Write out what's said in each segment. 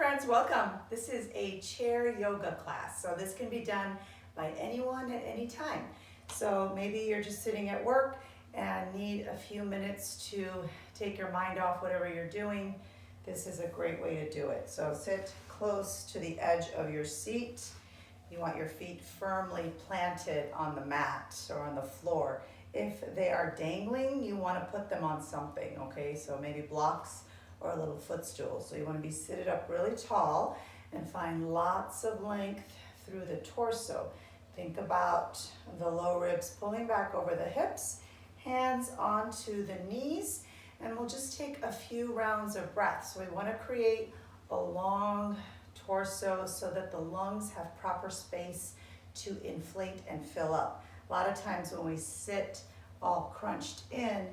friends, welcome. This is a chair yoga class, so this can be done by anyone at any time. So maybe you're just sitting at work and need a few minutes to take your mind off whatever you're doing. This is a great way to do it. So sit close to the edge of your seat. You want your feet firmly planted on the mat or on the floor. If they are dangling, you want to put them on something, okay? So maybe blocks or a little footstool. So you want to be seated up really tall and find lots of length through the torso. Think about the low ribs pulling back over the hips, hands onto the knees, and we'll just take a few rounds of breath. So we want to create a long torso so that the lungs have proper space to inflate and fill up. A lot of times when we sit all crunched in,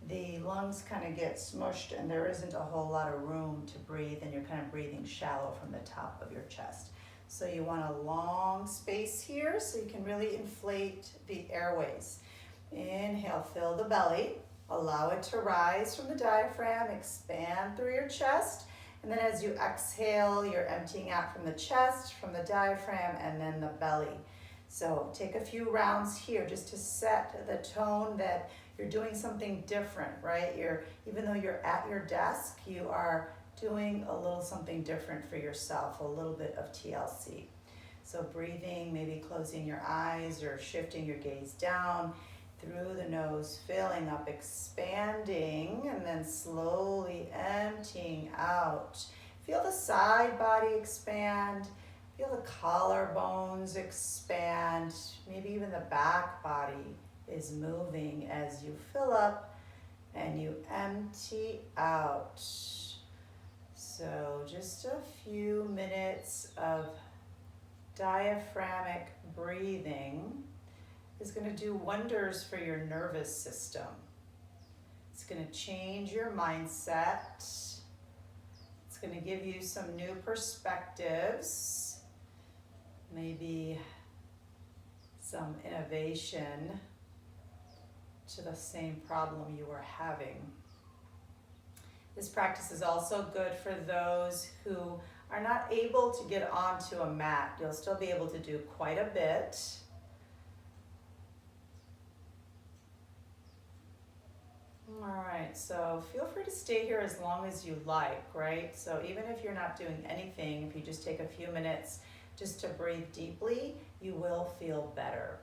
the lungs kind of get smushed and there isn't a whole lot of room to breathe, and you're kind of breathing shallow from the top of your chest. So you want a long space here so you can really inflate the airways. Inhale, fill the belly, allow it to rise from the diaphragm, expand through your chest, and then as you exhale, you're emptying out from the chest, from the diaphragm, and then the belly. So take a few rounds here just to set the tone that you're doing something different, right? Even though you're at your desk, you are doing a little something different for yourself, a little bit of TLC. So breathing, maybe closing your eyes or shifting your gaze down through the nose, filling up, expanding, and then slowly emptying out. Feel the side body expand. Feel the collarbones expand. Maybe even the back body is moving as you fill up and you empty out. So just a few minutes of diaphragmic breathing is going to do wonders for your nervous system. It's going to change your mindset. It's going to give you some new perspectives, maybe some innovation to the same problem you are having. This practice is also good for those who are not able to get onto a mat. You'll still be able to do quite a bit. All right, so feel free to stay here as long as you like, right? So even if you're not doing anything, if you just take a few minutes just to breathe deeply, you will feel better.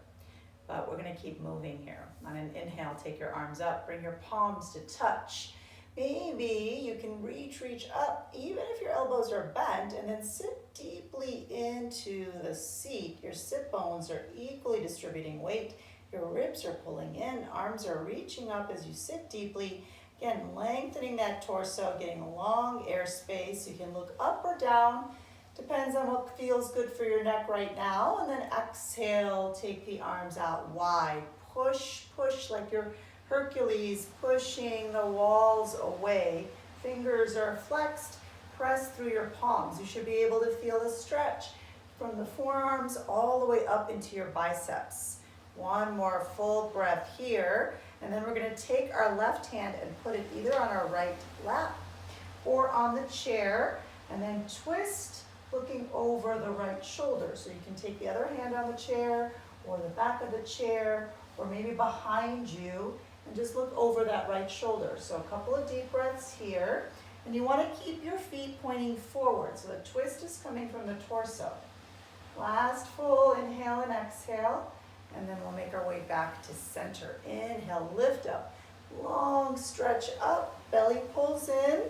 But we're going to keep moving here. On an inhale, take your arms up, bring your palms to touch. Maybe you can reach up, even if your elbows are bent, and then sit deeply into the seat. Your sit bones are equally distributing weight. Your ribs are pulling in, arms are reaching up as you sit deeply. Again, lengthening that torso, getting long air space. You can look up or down. Depends on what feels good for your neck right now. And then exhale, take the arms out wide. Push like you're Hercules, pushing the walls away. Fingers are flexed, press through your palms. You should be able to feel the stretch from the forearms all the way up into your biceps. One more full breath here. And then we're going to take our left hand and put it either on our right lap or on the chair, and then twist, looking over the right shoulder. So you can take the other hand on the chair or the back of the chair or maybe behind you and just look over that right shoulder. So a couple of deep breaths here. And you want to keep your feet pointing forward. So the twist is coming from the torso. Last full inhale and exhale. And then we'll make our way back to center. Inhale, lift up. Long stretch up, belly pulls in.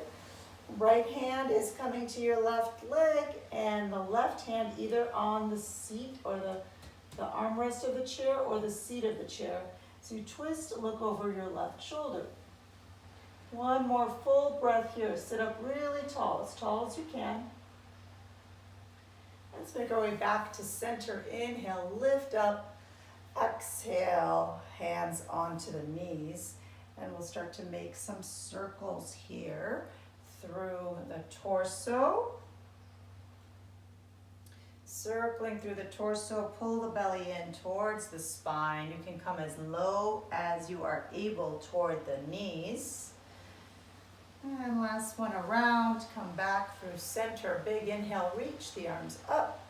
Right hand is coming to your left leg, and the left hand either on the seat or the armrest of the chair or the seat of the chair. So you twist, look over your left shoulder. One more full breath here. Sit up really tall as you can. Let's make our way back to center. Inhale, lift up. Exhale, hands onto the knees. And we'll start to make some circles here through the torso. Circling through the torso, pull the belly in towards the spine. You can come as low as you are able toward the knees. And last one around, come back through center. Big inhale, reach the arms up.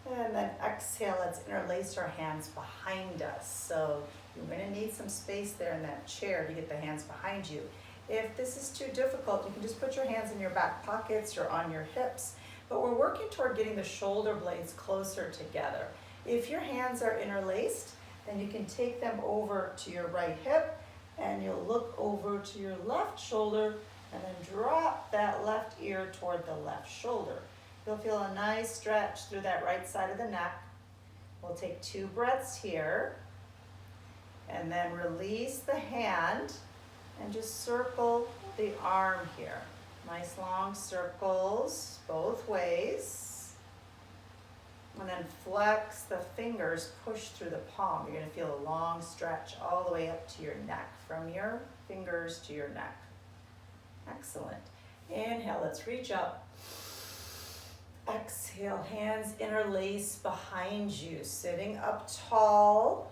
And then exhale, let's interlace our hands behind us. So you're gonna need some space there in that chair to get the hands behind you. If this is too difficult, you can just put your hands in your back pockets or on your hips. But we're working toward getting the shoulder blades closer together. If your hands are interlaced, then you can take them over to your right hip and you'll look over to your left shoulder and then drop that left ear toward the left shoulder. You'll feel a nice stretch through that right side of the neck. We'll take 2 breaths here and then release the hand and just circle the arm here. Nice long circles both ways. And then flex the fingers, push through the palm. You're gonna feel a long stretch all the way up to your neck, from your fingers to your neck. Excellent. Inhale, let's reach up. Exhale, hands interlace behind you, sitting up tall.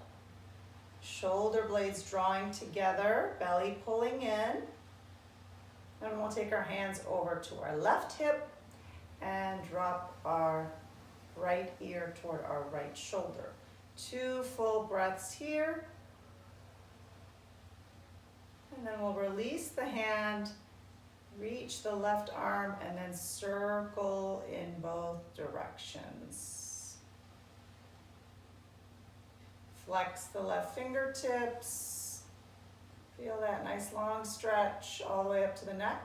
Shoulder blades drawing together, belly pulling in. And we'll take our hands over to our left hip and drop our right ear toward our right shoulder. 2 full breaths here. And then we'll release the hand, reach the left arm, and then circle in both directions. Flex the left fingertips. Feel that nice long stretch all the way up to the neck.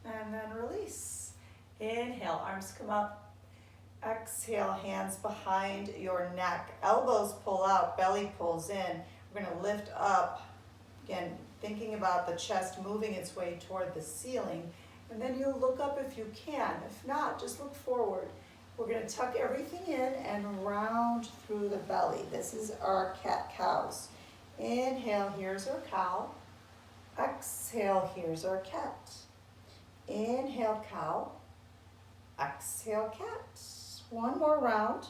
And then release. Inhale, arms come up. Exhale, hands behind your neck. Elbows pull out, belly pulls in. We're gonna lift up. Again, thinking about the chest moving its way toward the ceiling. And then you'll look up if you can. If not, just look forward. We're gonna tuck everything in and round through the belly. This is our cat-cows. Inhale, here's our cow. Exhale, here's our cat. Inhale, cow. Exhale, cat. One more round.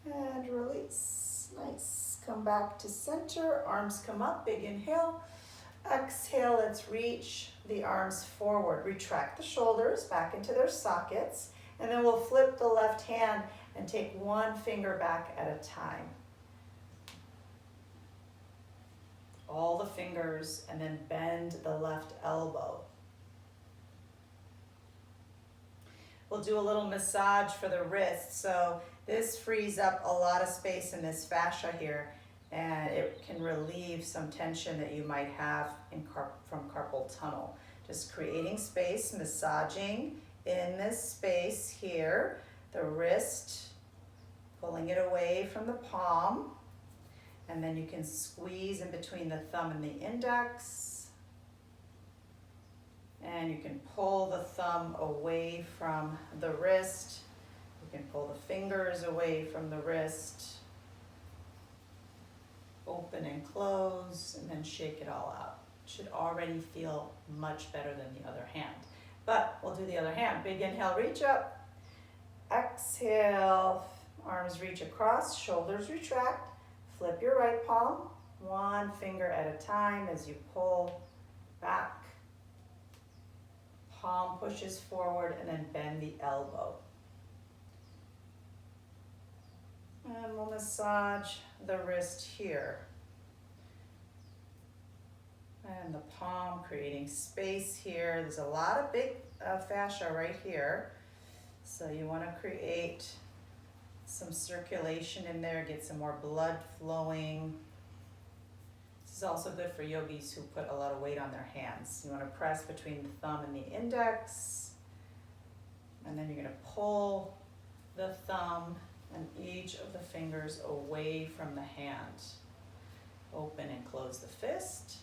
And release. Nice. Come back to center. Arms come up. Big inhale. Exhale, let's reach the arms forward. Retract the shoulders back into their sockets. And then we'll flip the left hand and take 1 finger back at a time. All the fingers, and then bend the left elbow. We'll do a little massage for the wrist. So this frees up a lot of space in this fascia here, and it can relieve some tension that you might have from carpal tunnel. Just creating space, massaging in this space here. The wrist, pulling it away from the palm. And then you can squeeze in between the thumb and the index. And you can pull the thumb away from the wrist. You can pull the fingers away from the wrist. Open and close, and then shake it all out. It should already feel much better than the other hand. But we'll do the other hand. Big inhale, reach up. Exhale, arms reach across, shoulders retract. Flip your right palm, 1 finger at a time as you pull back. Palm pushes forward, and then bend the elbow. And we'll massage the wrist here. And the palm creating space here. There's a lot of big fascia right here. So you want to create some circulation in there, get some more blood flowing. This is also good for yogis who put a lot of weight on their hands. You want to press between the thumb and the index. And then you're going to pull the thumb and each of the fingers away from the hand. Open and close the fist.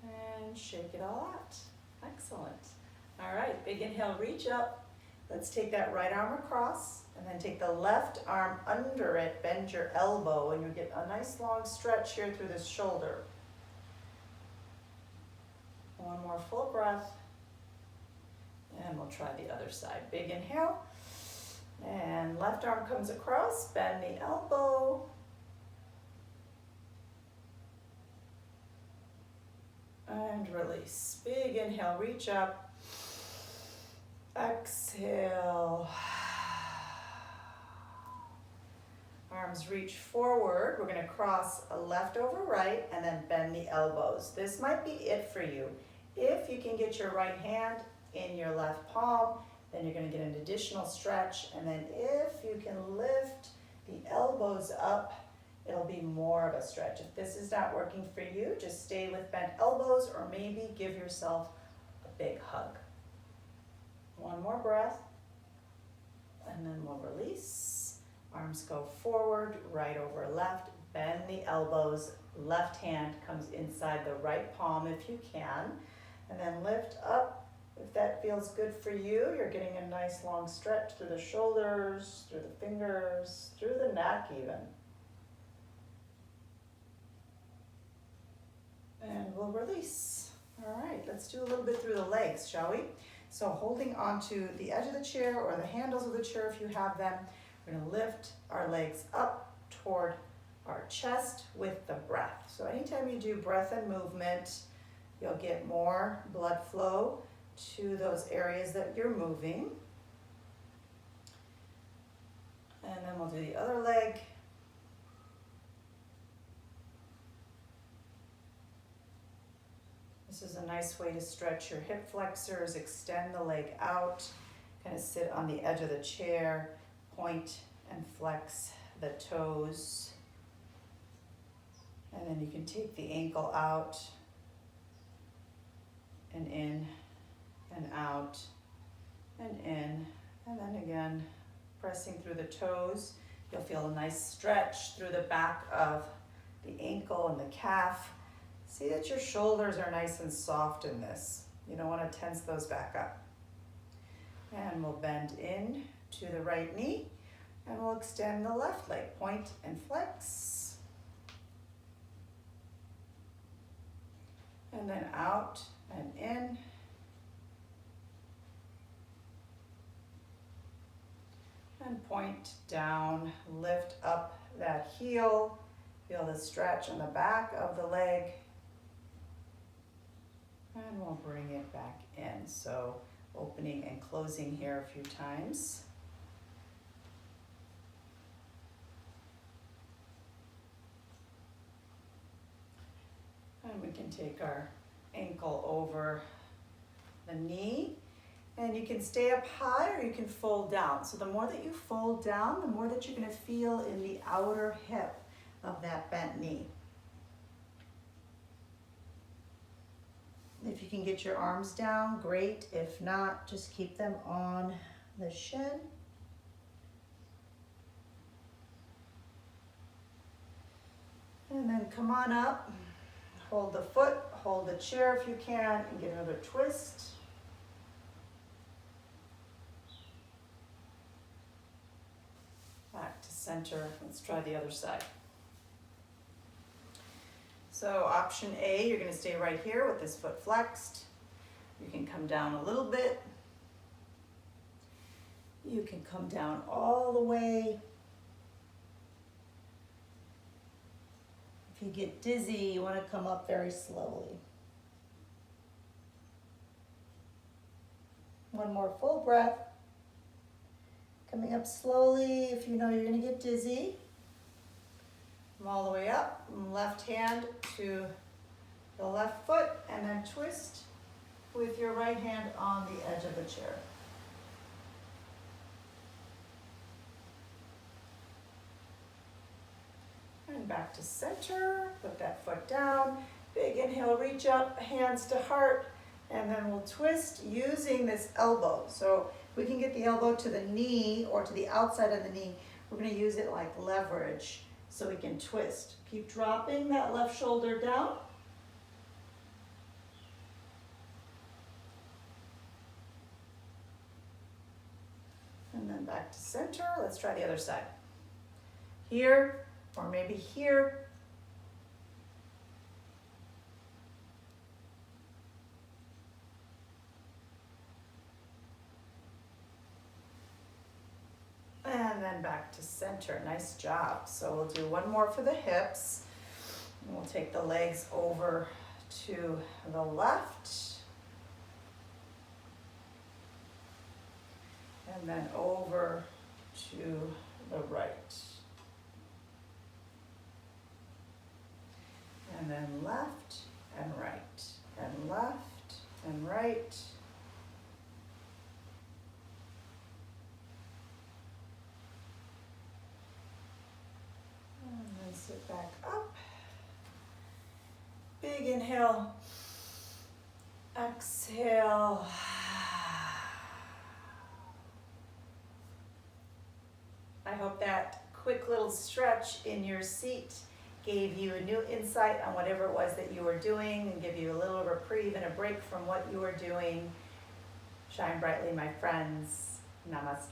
And shake it all out. Excellent. All right, big inhale, reach up. Let's take that right arm across and then take the left arm under it, bend your elbow, and you'll get a nice long stretch here through this shoulder. 1 more full breath. And we'll try the other side. Big inhale. And left arm comes across, bend the elbow. And release. Big inhale, reach up. Exhale. Arms reach forward. We're going to cross a left over right and then bend the elbows. This might be it for you. If you can get your right hand in your left palm, then you're going to get an additional stretch. And then if you can lift the elbows up, it'll be more of a stretch. If this is not working for you, just stay with bent elbows or maybe give yourself a big hug. One more breath, and then we'll release. Arms go forward, right over left, bend the elbows, left hand comes inside the right palm if you can, and then lift up. If that feels good for you, you're getting a nice long stretch through the shoulders, through the fingers, through the neck even. And we'll release. All right, let's do a little bit through the legs, shall we? So holding onto the edge of the chair or the handles of the chair if you have them, we're going to lift our legs up toward our chest with the breath. So anytime you do breath and movement, you'll get more blood flow to those areas that you're moving. And then we'll do the other leg. This is a nice way to stretch your hip flexors, extend the leg out, kind of sit on the edge of the chair, point and flex the toes. And then you can take the ankle out and in and out and in. And then again, pressing through the toes. You'll feel a nice stretch through the back of the ankle and the calf. See that your shoulders are nice and soft in this. You don't want to tense those back up. And we'll bend in to the right knee, and we'll extend the left leg, point and flex. And then out and in. And point down, lift up that heel. Feel the stretch on the back of the leg. And we'll bring it back in. So opening and closing here a few times. And we can take our ankle over the knee. And you can stay up high or you can fold down. So the more that you fold down, the more that you're going to feel in the outer hip of that bent knee. If you can get your arms down, great. If not, just keep them on the shin. And then come on up, hold the foot, hold the chair if you can, and get another twist. Back to center. Let's try the other side. So option A, you're going to stay right here with this foot flexed. You can come down a little bit. You can come down all the way. If you get dizzy, you want to come up very slowly. One more full breath. Coming up slowly if you know you're going to get dizzy. Come all the way up, left hand to the left foot, and then twist with your right hand on the edge of the chair. And back to center, put that foot down. Big inhale, reach up, hands to heart, and then we'll twist using this elbow. So we can get the elbow to the knee or to the outside of the knee. We're going to use it like leverage. So we can twist. Keep dropping that left shoulder down. And then back to center. Let's try the other side. Here, or maybe here. And then back to center. Nice job. So we'll do one more for the hips. And we'll take the legs over to the left. And then over to the right. And then left and right, and left and right. And then sit back up. Big inhale. Exhale. I hope that quick little stretch in your seat gave you a new insight on whatever it was that you were doing and give you a little reprieve and a break from what you were doing. Shine brightly, my friends. Namaste.